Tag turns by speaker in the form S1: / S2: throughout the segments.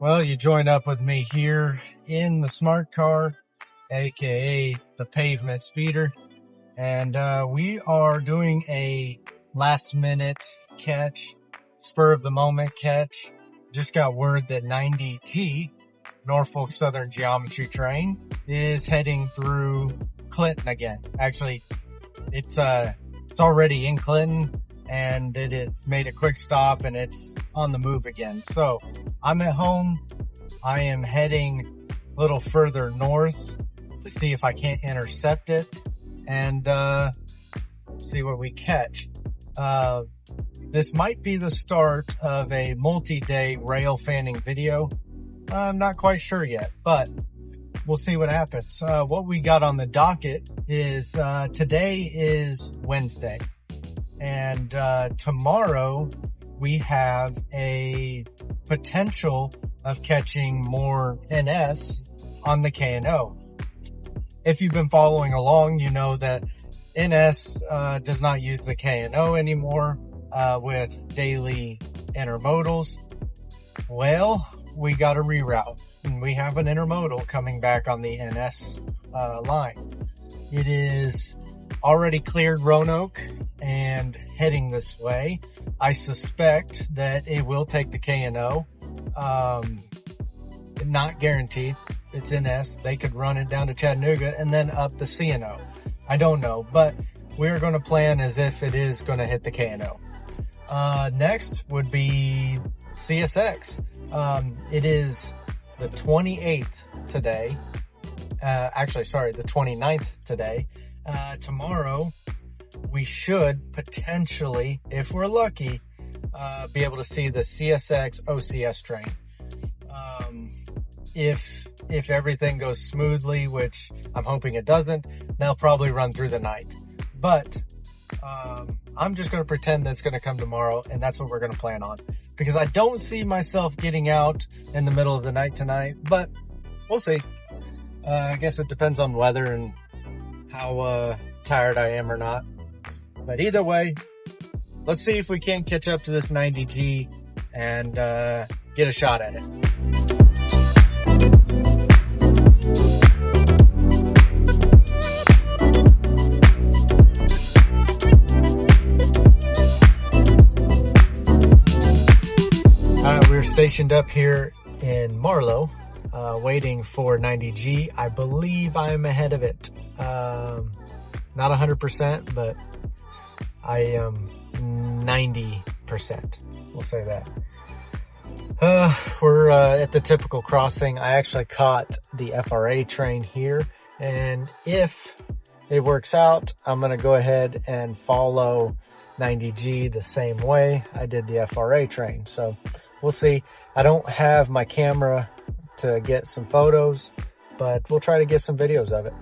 S1: Well, you join up with me here in the smart car, aka the pavement speeder, and we are doing a last minute catch, spur of the moment catch. Just got word that 90G, Norfolk Southern Geometry train, is heading through Clinton again. Actually, it's already in Clinton, and it has made a quick stop and it's on the move again. So I'm at home. I am heading a little further north to see if I can't intercept it and see what we catch. This might be the start of a multi-day Railfanning video. I'm not quite sure yet, but we'll see what happens. What we got on the docket is today is Wednesday, and tomorrow we have a potential of catching more NS on the K&O. If you've been following along, you know that NS does not use the K&O anymore with daily intermodals. Well, we got a reroute, and we have an intermodal coming back on the NS line. It is already cleared Roanoke and heading this way. I suspect that it will take the K&O. Not guaranteed. It's NS. They could run it down to Chattanooga and then up the C&O. I don't know, but we're going to plan as if it is going to hit the K&O. Next would be CSX. It is the 28th today. The 29th today. Tomorrow, we should potentially, if we're lucky, be able to see the CSX OCS train. If everything goes smoothly, which I'm hoping it doesn't, they'll probably run through the night. But I'm just going to pretend that's going to come tomorrow, and that's what we're going to plan on. Because I don't see myself getting out in the middle of the night tonight, but we'll see. I guess it depends on weather and how tired I am or not. But either way, let's see if we can't catch up to this 90G and get a shot at it. We're stationed up here in Marlow, waiting for 90G. I believe I'm ahead of it. Not 100%, but I am 90%. We'll say that. We're at the typical crossing. I actually caught the FRA train here, and if it works out, I'm going to go ahead and follow 90G the same way I did the FRA train. So we'll see. I don't have my camera to get some photos, but we'll try to get some videos of it.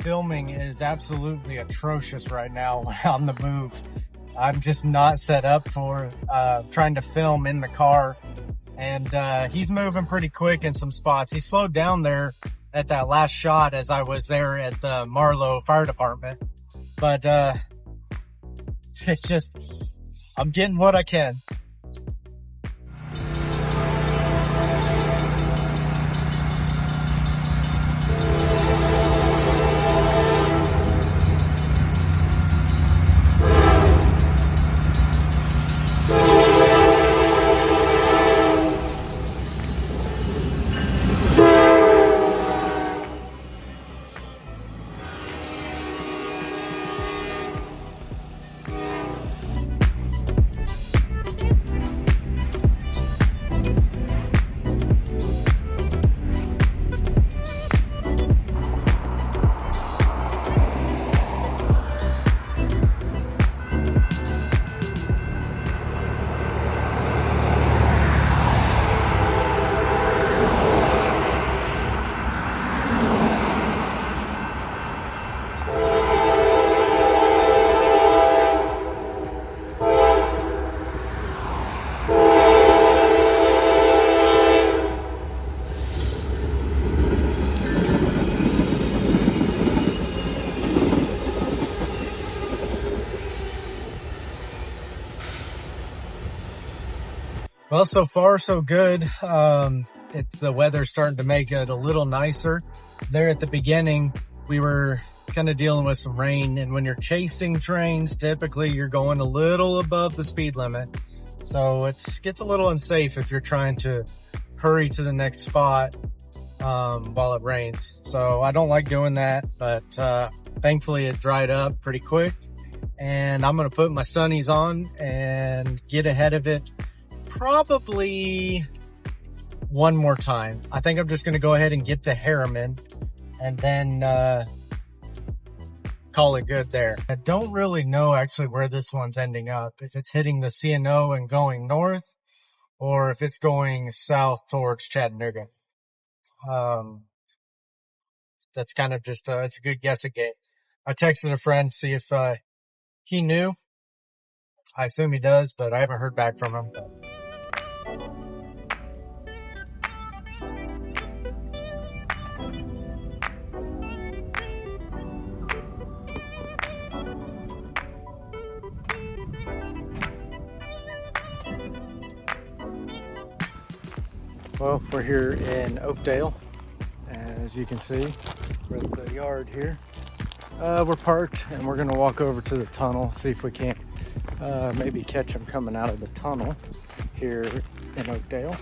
S1: filming is absolutely atrocious right now on the move. I'm just not set up for trying to film in the car. And he's moving pretty quick in some spots. He slowed down there at that last shot as I was there at the Marlow Fire Department. But it's just, I'm getting what I can. Well, so far so good. The weather's starting to make it a little nicer. There at the beginning, we were kind of dealing with some rain, and when you're chasing trains, typically you're going a little above the speed limit. So it gets a little unsafe if you're trying to hurry to the next spot while it rains. So I don't like doing that, but thankfully it dried up pretty quick, and I'm going to put my sunnies on and get ahead of it. Probably one more time. I think I'm just going to go ahead and get to Harriman and then call it good there. I don't really know actually where this one's ending up, if it's hitting the CNO and going north or if it's going south towards Chattanooga. That's kind of just it's a good guessing game. I texted a friend to see if he knew. I assume he does, but I haven't heard back from him. Well, we're here in Oakdale. As you can see, we're at the yard here. We're parked and we're gonna walk over to the tunnel, see if we can't maybe catch him coming out of the tunnel here in Oakdale.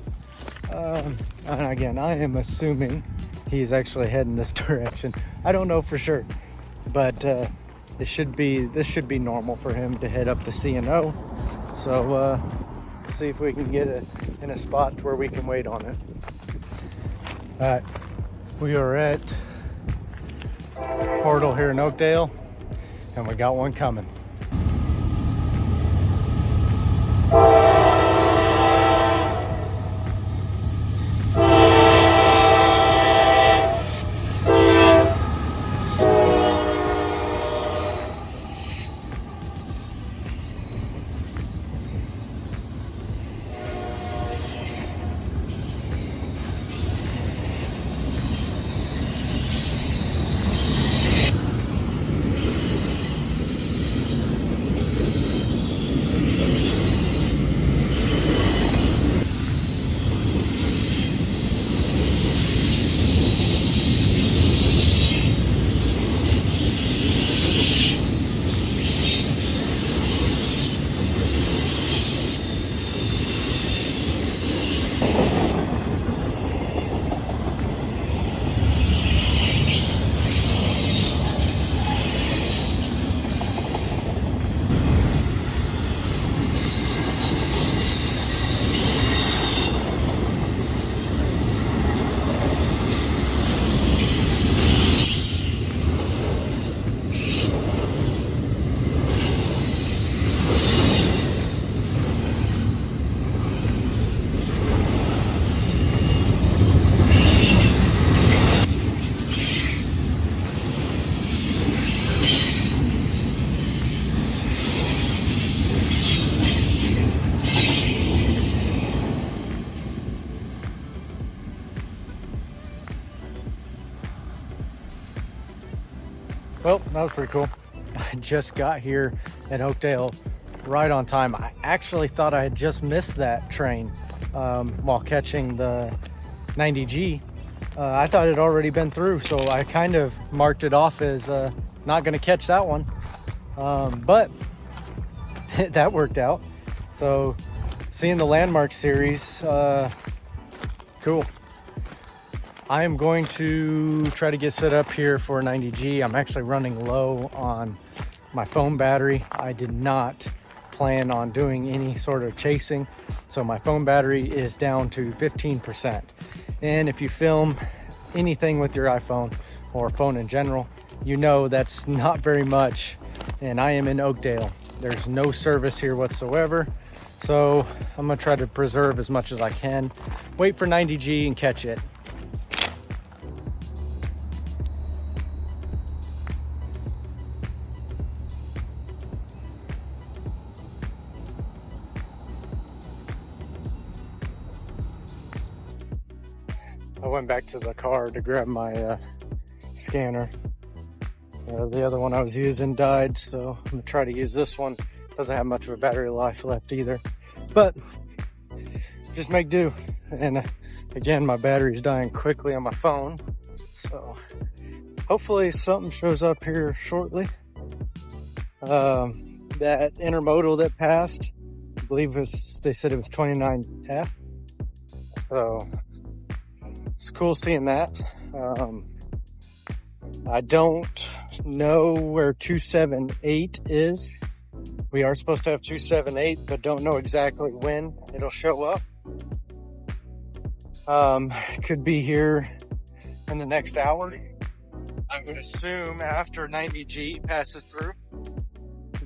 S1: And again, I am assuming he's actually heading this direction. I don't know for sure, but this should be normal for him to head up the CNO. So see if we can get it in a spot where we can wait on it. All right, we are at Portal here in Oakdale, and we got one coming. Well, that was pretty cool. I just got here in Oakdale right on time. I actually thought I had just missed that train while catching the 90G. I thought it had already been through, so I kind of marked it off as not going to catch that one. But that worked out. So seeing the Landmark series, cool. I am going to try to get set up here for 90G. I'm actually running low on my phone battery. I did not plan on doing any sort of chasing, so my phone battery is down to 15%. And if you film anything with your iPhone or phone in general, you know that's not very much. And I am in Oakdale. There's no service here whatsoever, so I'm gonna try to preserve as much as I can, wait for 90G and catch it. I went back to the car to grab my scanner. The other one I was using died, so I'm gonna try to use this one. Doesn't have much of a battery life left either, but just make do. And again, my battery's dying quickly on my phone, so hopefully something shows up here shortly. That intermodal that passed, I believe they said it was 29F, so it's cool seeing that. I don't know where 278 is. We are supposed to have 278, but don't know exactly when it'll show up. Could be here in the next hour. I would assume after 90G passes through,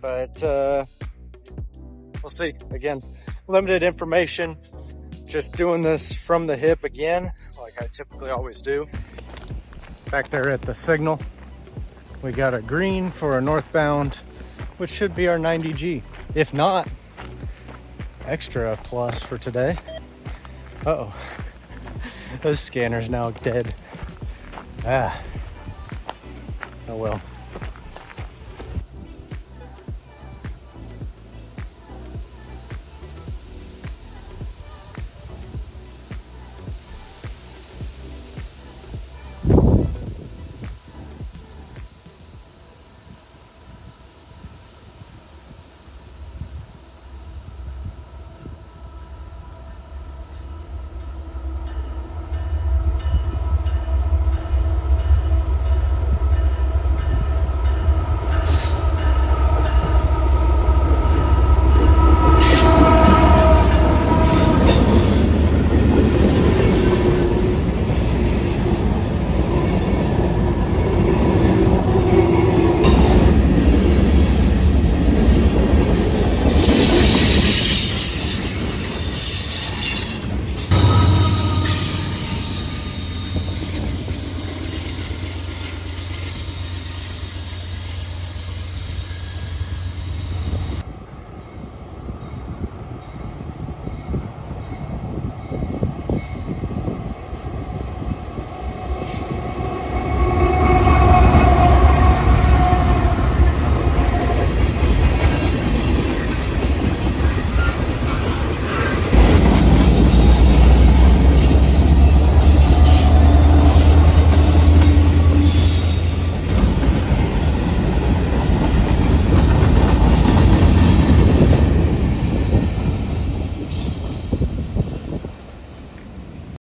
S1: but we'll see. Again, limited information. Just doing this from the hip again, like I typically always do. Back there at the signal, we got a green for a northbound, which should be our 90G. If not, extra plus for today. Uh-oh. This scanner's now dead. Oh well.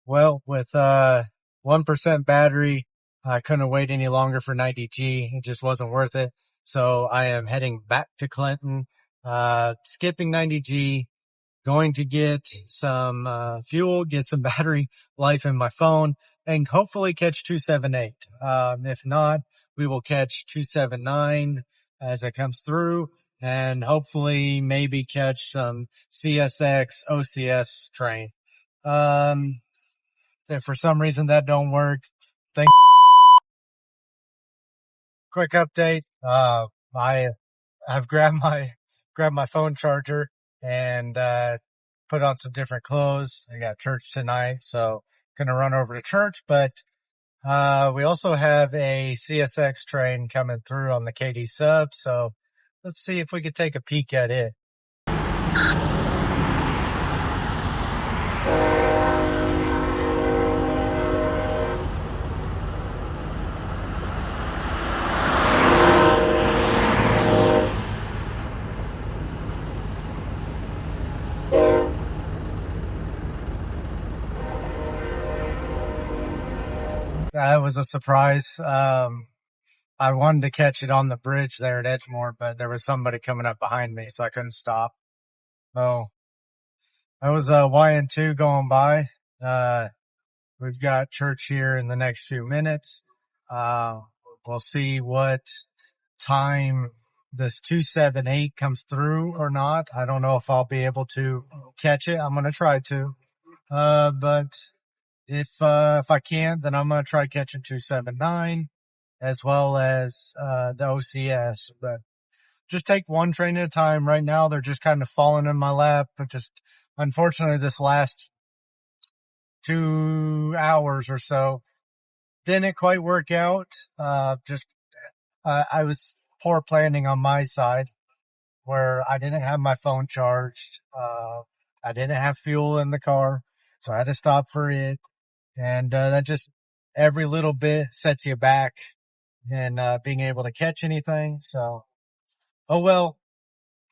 S1: Well, with 1% battery, I couldn't wait any longer for 90G. It just wasn't worth it. So I am heading back to Clinton, skipping 90G, going to get some fuel, get some battery life in my phone, and hopefully catch 278. If not, we will catch 279 as it comes through, and hopefully maybe catch some CSX OCS train. If for some reason that don't work, quick update. I've grabbed my phone charger and put on some different clothes. I got church tonight, so gonna run over to church, but We also have a CSX train coming through on the KD sub, so let's see if we could take a peek at it. That was a surprise. I wanted to catch it on the bridge there at Edgemore, but there was somebody coming up behind me, so I couldn't stop. So that was YN2 going by. We've got church here in the next few minutes. We'll see what time this 278 comes through or not. I don't know if I'll be able to catch it. I'm going to try to. But if I can't, then I'm going to try catching 279 as well as, the OCS, but just take one train at a time. Right now, they're just kind of falling in my lap, but just unfortunately this last 2 hours or so didn't quite work out. I was poor planning on my side where I didn't have my phone charged. I didn't have fuel in the car, so I had to stop for it. And, that just every little bit sets you back in, being able to catch anything. So, oh well,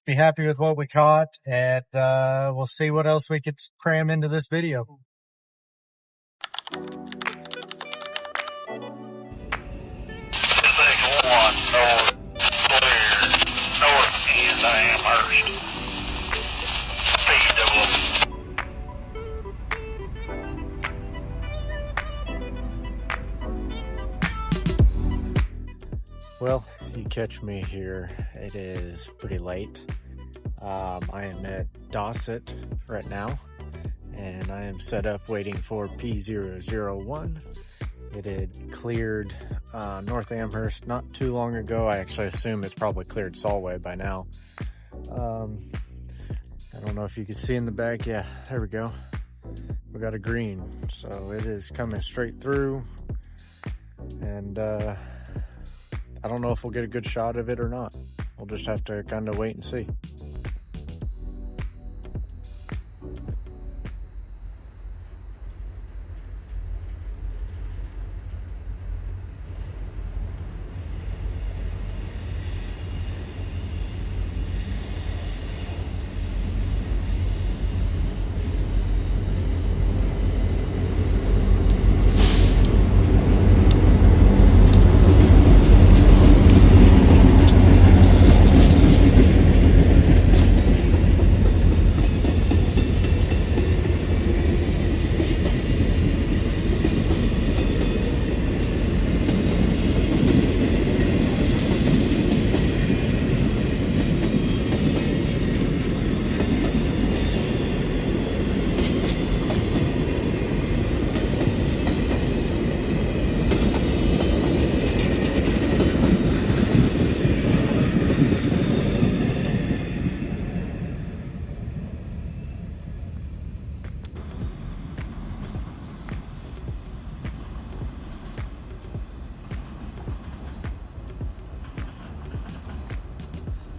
S1: be happy with what we caught, and, we'll see what else we could cram into this video. Well, you catch me here. It is pretty late. I am at Dosset right now, and I am set up waiting for P001. It had cleared North Amherst not too long ago. I actually assume it's probably cleared Solway by now. I don't know if you can see in the back. Yeah, there we go. We got a green, so it is coming straight through, and I don't know if we'll get a good shot of it or not. We'll just have to kind of wait and see.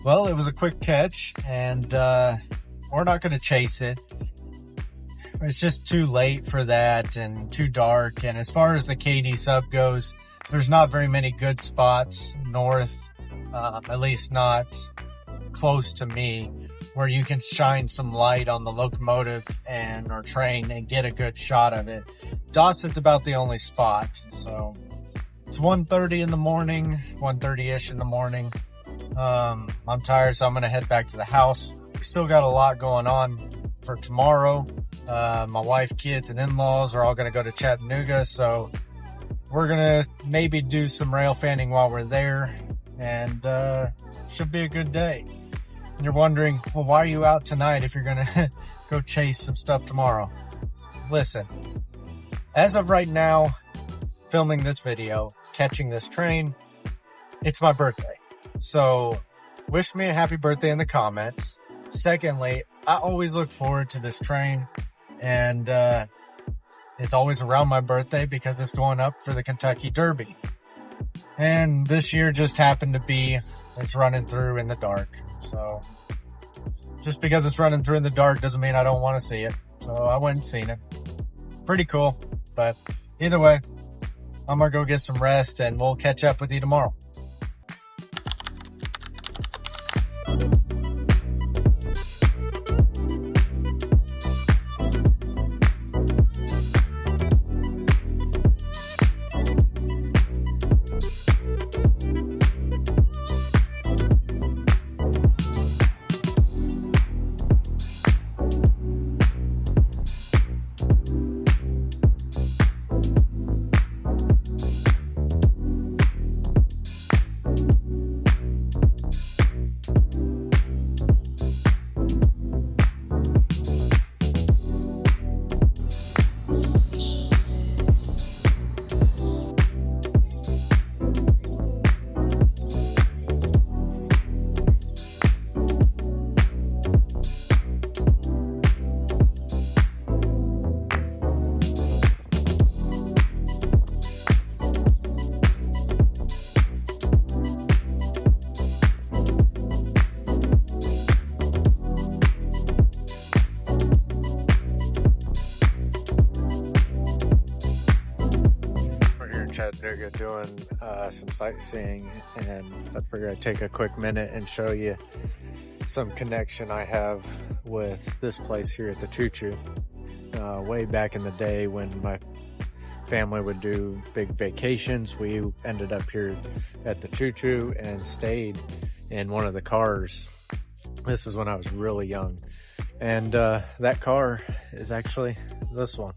S1: Well, it was a quick catch, and we're not going to chase it. It's just too late for that and too dark. And as far as the KD sub goes, there's not very many good spots north, at least not close to me, where you can shine some light on the locomotive and or train and get a good shot of it. Dawson's about the only spot. So it's 1:30 in the morning, 1:30-ish in the morning. I'm tired, so I'm going to head back to the house. We still got a lot going on for tomorrow. My wife, kids, and in-laws are all going to go to Chattanooga, so we're going to maybe do some rail fanning while we're there, and should be a good day. And you're wondering, well, why are you out tonight if you're going to go chase some stuff tomorrow? Listen, as of right now, filming this video, catching this train, it's my birthday. So wish me a happy birthday in the comments. Secondly, I always look forward to this train, and it's always around my birthday because it's going up for the Kentucky Derby. And this year just happened to be, it's running through in the dark. So just because it's running through in the dark doesn't mean I don't want to see it. So I went and seen it. Pretty cool. But either way, I'm going to go get some rest and we'll catch up with you tomorrow. Chattanooga doing some sightseeing, and I figured I'd take a quick minute and show you some connection I have with this place here at the Choo Choo. Way back in the day when my family would do big vacations, we ended up here at the Choo Choo and stayed in one of the cars. This is when I was really young, and that car is actually this one.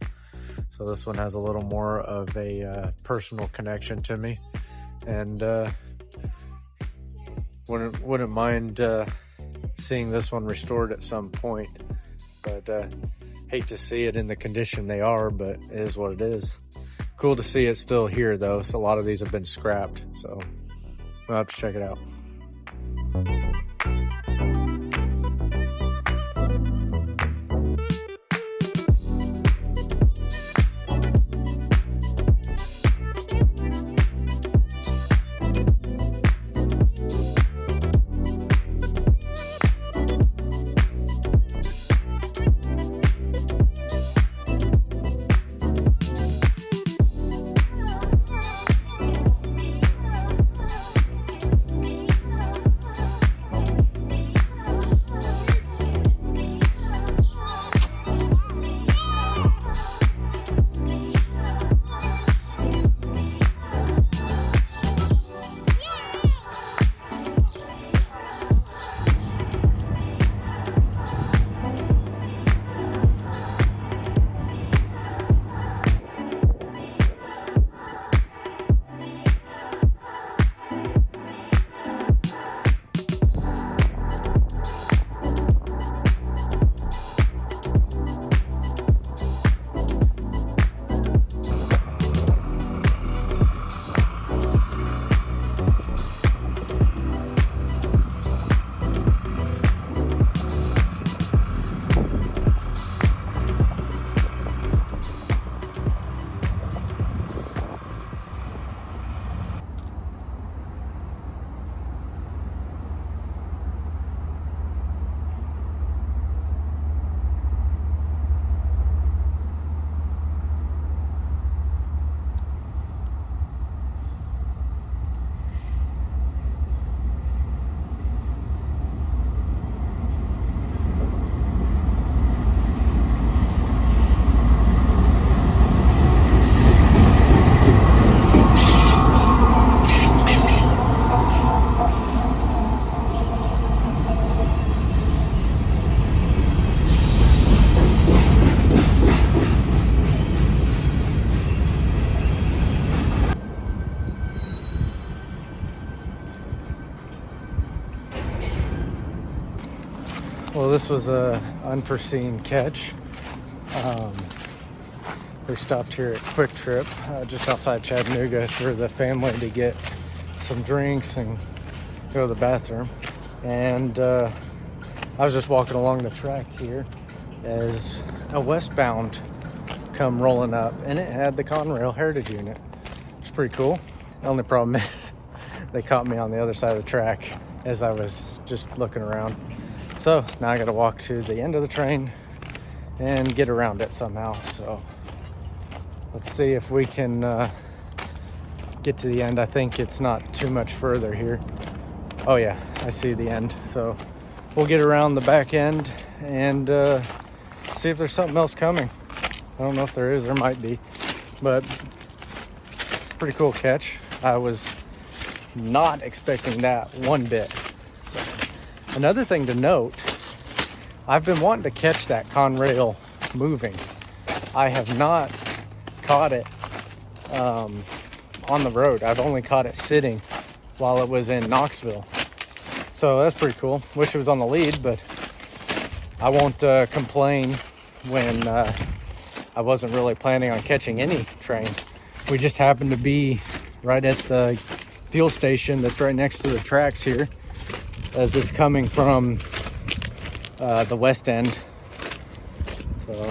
S1: So this one has a little more of a personal connection to me, and wouldn't mind seeing this one restored at some point. But hate to see it in the condition they are, but it is what it is. Cool to see it still here though. So a lot of these have been scrapped, so we'll have to check it out. Well, this was a unforeseen catch. We stopped here at Quick Trip, just outside Chattanooga, for the family to get some drinks and go to the bathroom. And I was just walking along the track here as a westbound come rolling up, and it had the Conrail Heritage unit. It's pretty cool. The only problem is they caught me on the other side of the track as I was just looking around. So now I got to walk to the end of the train and get around it somehow. So let's see if we can get to the end. I think it's not too much further here. Oh yeah, I see the end. So we'll get around the back end and see if there's something else coming. I don't know if there is, there might be, but pretty cool catch. I was not expecting that one bit. So another thing to note, I've been wanting to catch that Conrail moving. I have not caught it on the road. I've only caught it sitting while it was in Knoxville. So that's pretty cool. Wish it was on the lead, but I won't complain when I wasn't really planning on catching any train. We just happened to be right at the fuel station that's right next to the tracks here, as it's coming from the west end. So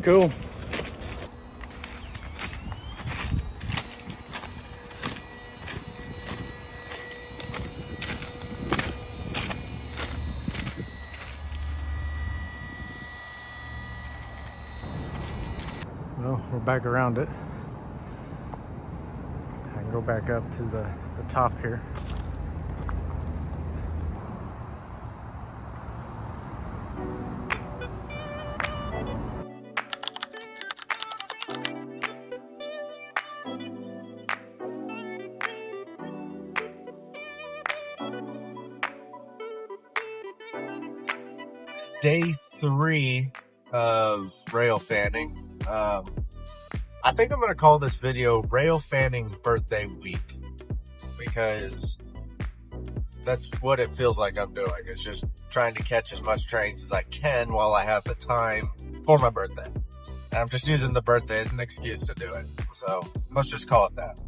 S1: cool. Well, we're back around it. I can go back up to the top here. Day 3 of Railfanning. I think I'm going to call this video Railfanning Birthday Week, because that's what it feels like I'm doing. It's just trying to catch as much trains as I can while I have the time for my birthday. And I'm just using the birthday as an excuse to do it. So let's just call it that.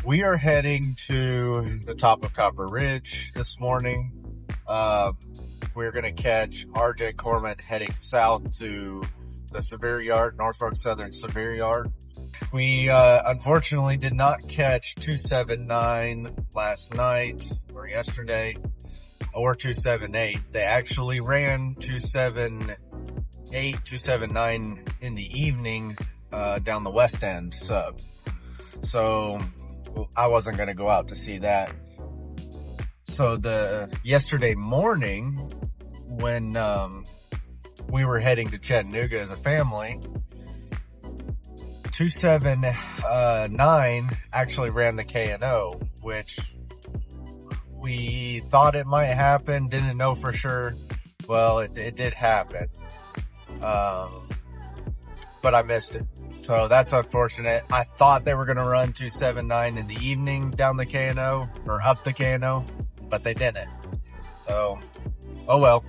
S1: We are heading to the top of Copper Ridge this morning. We're going to catch RJ Corman heading south to the Severe Yard, Norfolk Southern Severe Yard. We unfortunately did not catch 279 last night or yesterday, or 278. They actually ran 278, 279 in the evening down the west end sub. So I wasn't going to go out to see that. So yesterday morning, when we were heading to Chattanooga as a family, 279 actually ran the K&O, which we thought it might happen, didn't know for sure. Well, it did happen, but I missed it. So that's unfortunate. I thought they were going to run 279 in the evening down the K&O, or up the K&O, but they didn't. So, oh well.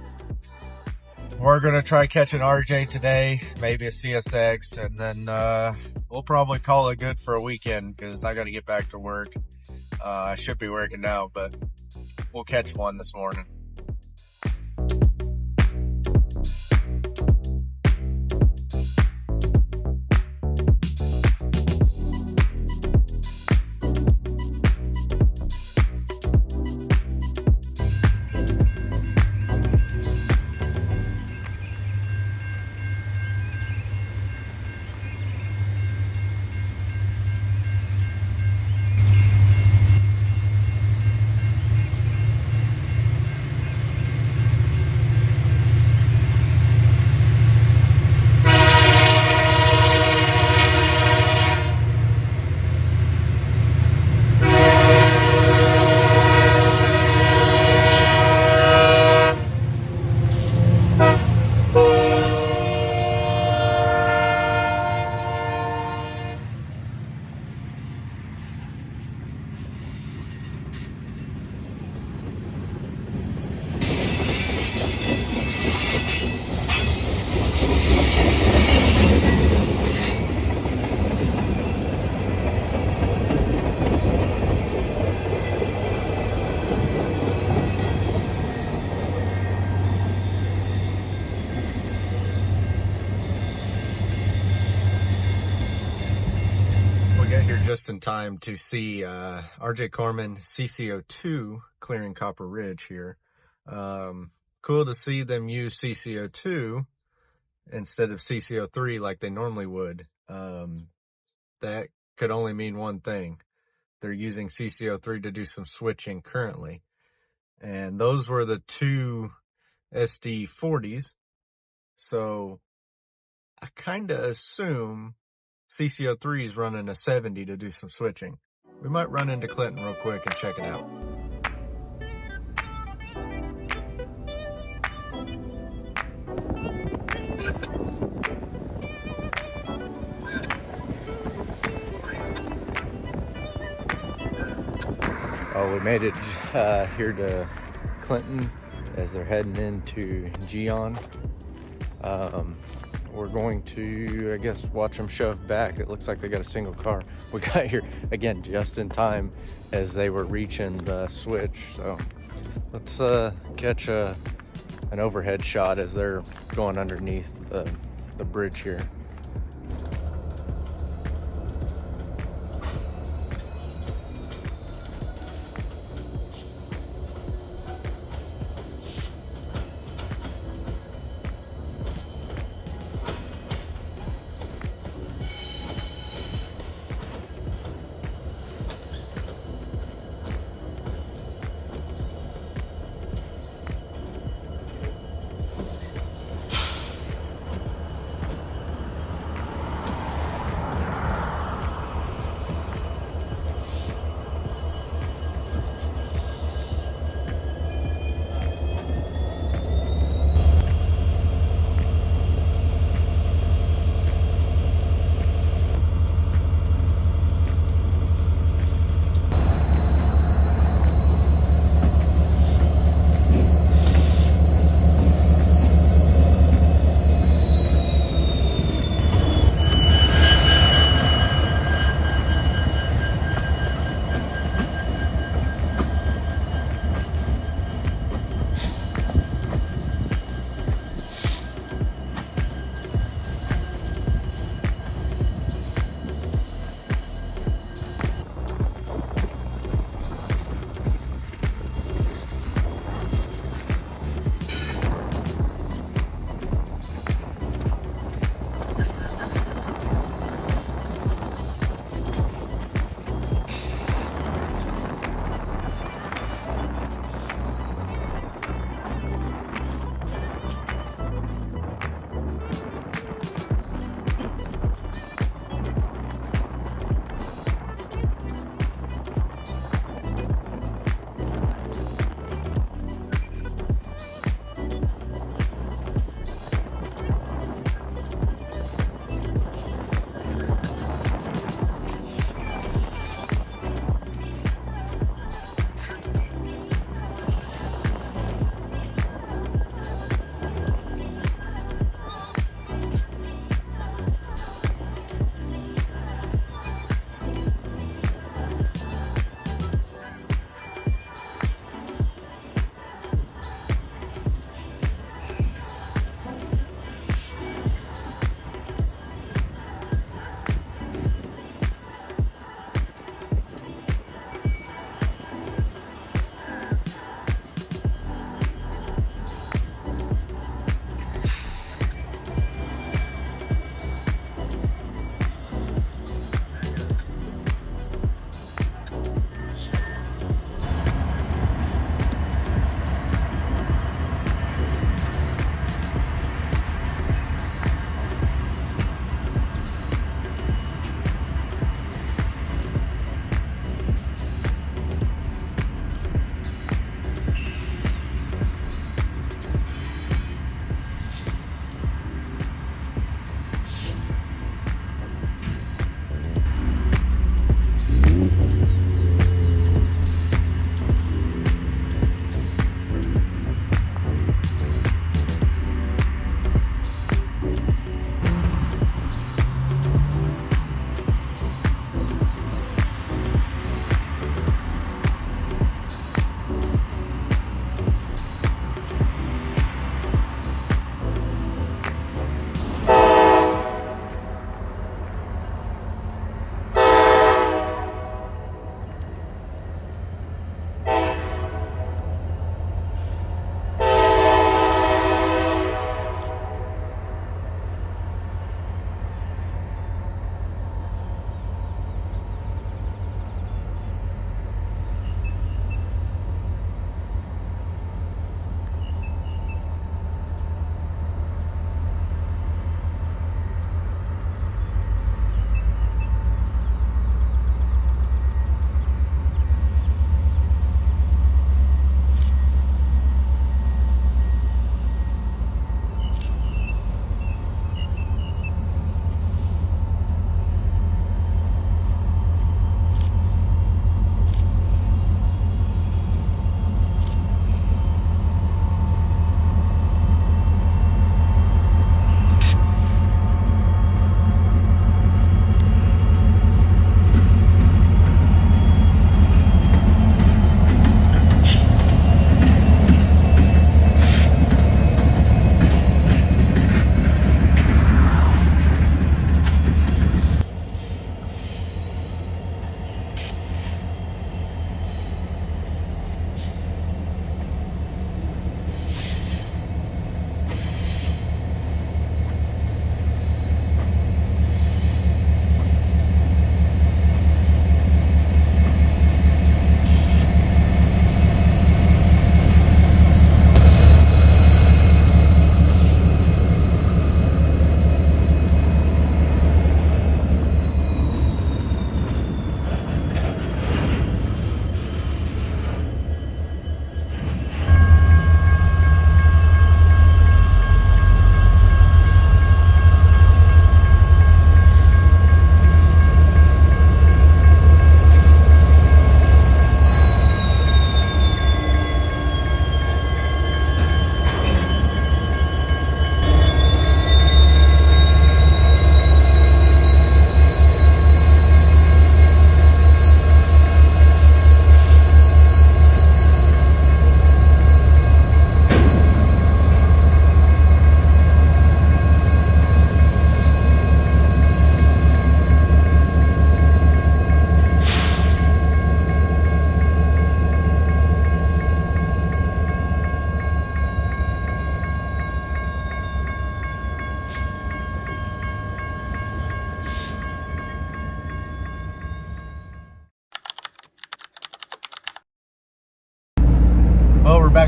S1: We're going to try catching RJ today, maybe a CSX, and then we'll probably call it good for a weekend, because I got to get back to work. I should be working now, but we'll catch one this morning. just in time to see RJ Corman CCO2 clearing Copper Ridge here. Cool to see them use CCO2 instead of CCO3 like they normally would. That could only mean one thing. They're using CCO3 to do some switching currently. And those were the two SD40s. So I kind of assume CCO3 is running a 70 to do some switching. We might run into Clinton real quick and check it out. Oh, we made it here to Clinton as they're heading into Gion. We're going to, I guess, watch them shove back. It looks like they got a single car. We got here, again, just in time as they were reaching the switch. So let's catch an overhead shot as they're going underneath the bridge here.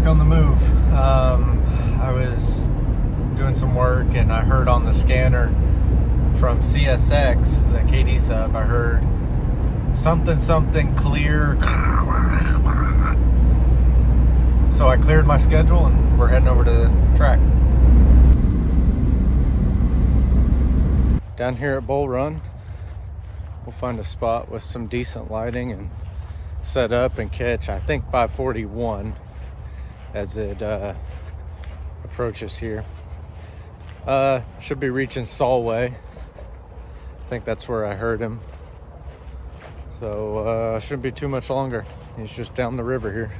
S1: back on the move. I was doing some work and I heard on the scanner from CSX, the KD sub, I heard something clear. So I cleared my schedule and we're heading over to the track. Down here at Bull Run, we'll find a spot with some decent lighting and set up and catch, I think, 541 as it approaches here. Should be reaching Solway. I think that's where I heard him. So shouldn't be too much longer. He's just down the river here.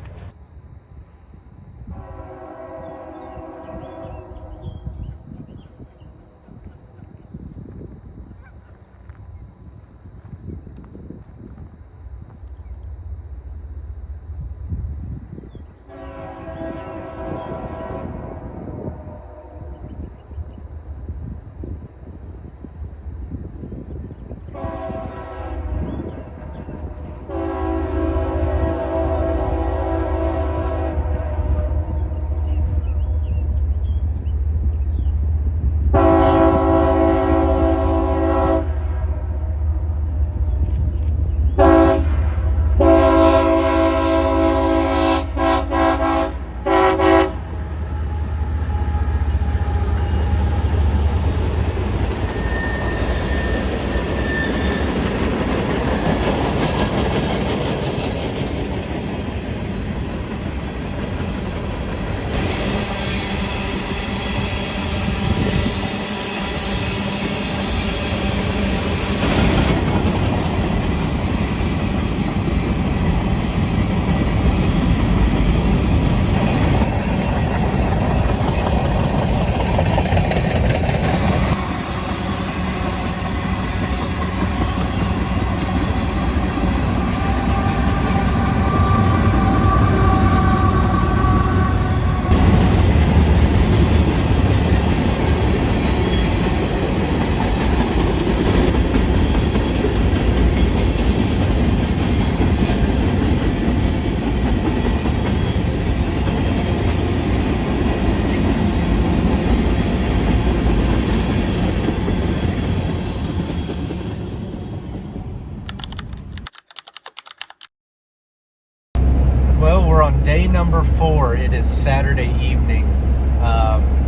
S1: Well, we're on day number 4. It is Saturday evening.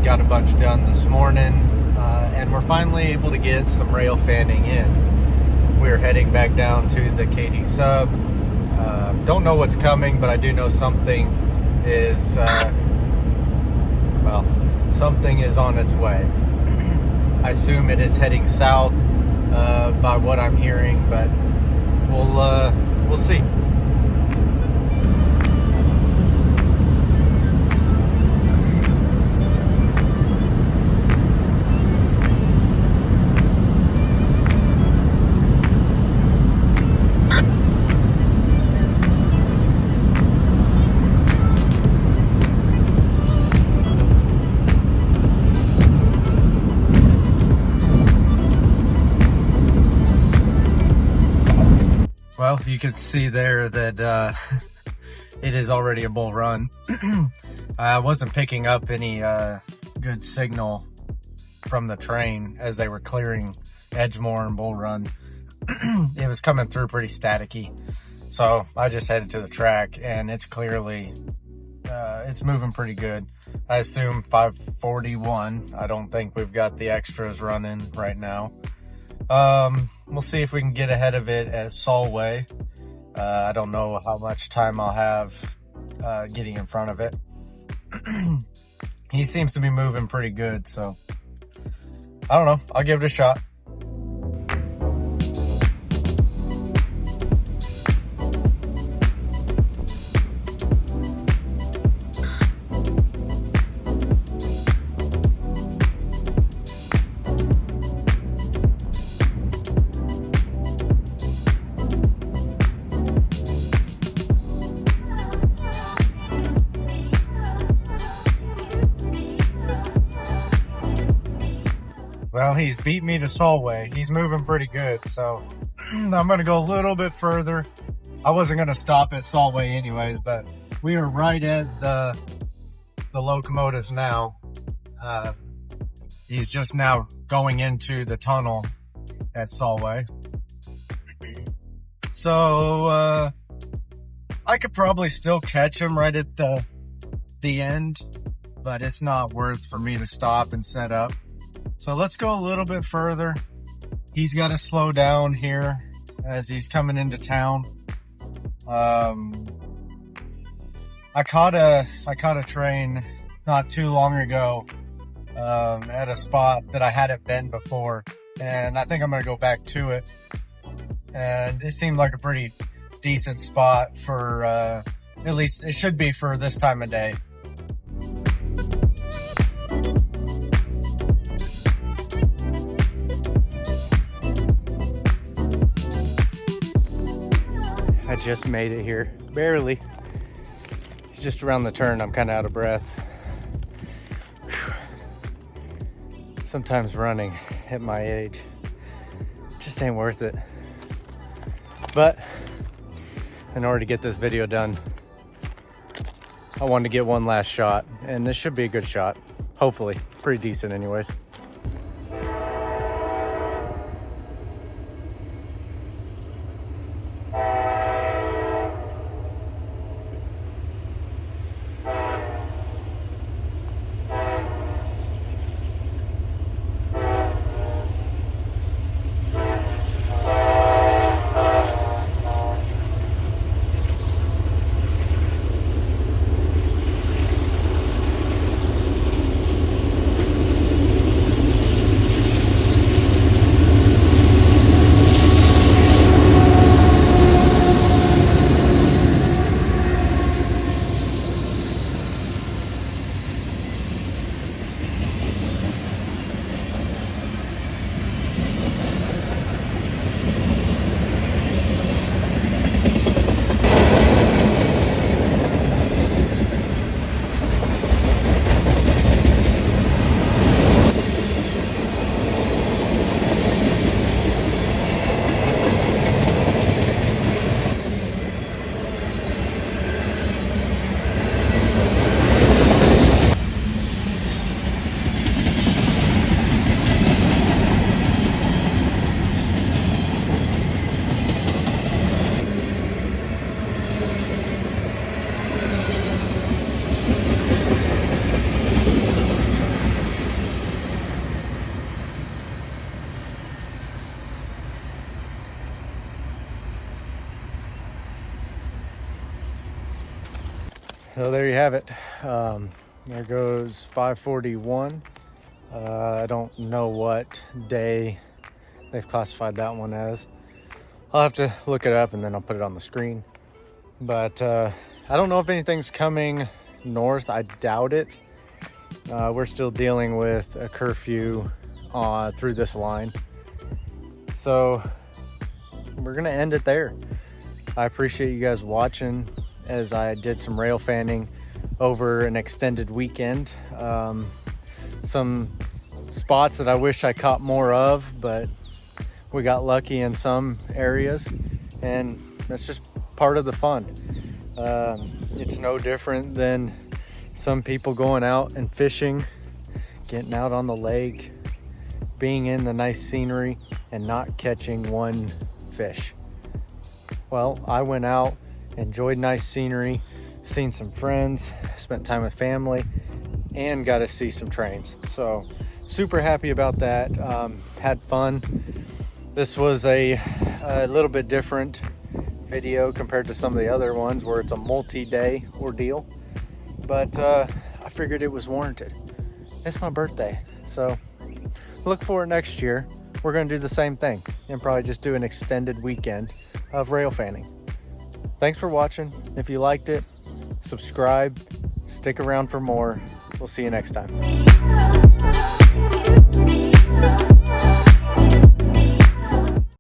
S1: Got a bunch done this morning, and we're finally able to get some Railfanning in. We're heading back down to the KD sub. Don't know what's coming, but I do know something is, something is on its way. I assume it is heading south by what I'm hearing, but we'll see. Well, you could see there that it is already a Bull Run. I wasn't picking up any good signal from the train as they were clearing Edgemore and Bull Run. It was coming through pretty staticky. So I just headed to the track and it's clearly, it's moving pretty good. I assume 541. I don't think we've got the extras running right now. We'll see if we can get ahead of it at Solway. I don't know how much time I'll have getting in front of it. He seems to be moving pretty good, so I don't know. I'll give it a shot. Well, he's beat me to Solway. He's moving pretty good, so I'm going to go a little bit further. I wasn't going to stop at Solway anyways, but we are right at the the locomotives now. He's just now going into the tunnel at Solway. So I could probably still catch him right at the end, but it's not worth for me to stop and set up. So let's go a little bit further. He's got to slow down here as he's coming into town. I caught a train not too long ago at a spot that I hadn't been before, and I think I'm gonna go back to it. And it seemed like a pretty decent spot for at least it should be for this time of day. I just made it here, barely. It's just around the turn. I'm kind of out of breath. Whew. Sometimes running at my age just ain't worth it. But in order to get this video done, I wanted to get one last shot, and this should be a good shot. Hopefully, pretty decent anyways. So there you have it. There goes 541. I don't know what day they've classified that one as. I'll have to look it up and then I'll put it on the screen. But I don't know if anything's coming north. I doubt it. We're still dealing with a curfew through this line. So we're gonna end it there. I appreciate you guys watching as I did some rail fanning over an extended weekend. Some spots that I wish I caught more of, but we got lucky in some areas, and that's just part of the fun. It's no different than some people going out and fishing, getting out on the lake, being in the nice scenery and not catching one fish. Well, I went out, enjoyed nice scenery, seen some friends, spent time with family, and got to see some trains. So super happy about that. Had fun. This was a little bit different video compared to some of the other ones where it's a multi-day ordeal, but I figured it was warranted. It's my birthday, so look for it next year. We're going to do the same thing and probably just do an extended weekend of rail fanning. Thanks for watching. If you liked it, subscribe, stick around for more. We'll see you next time.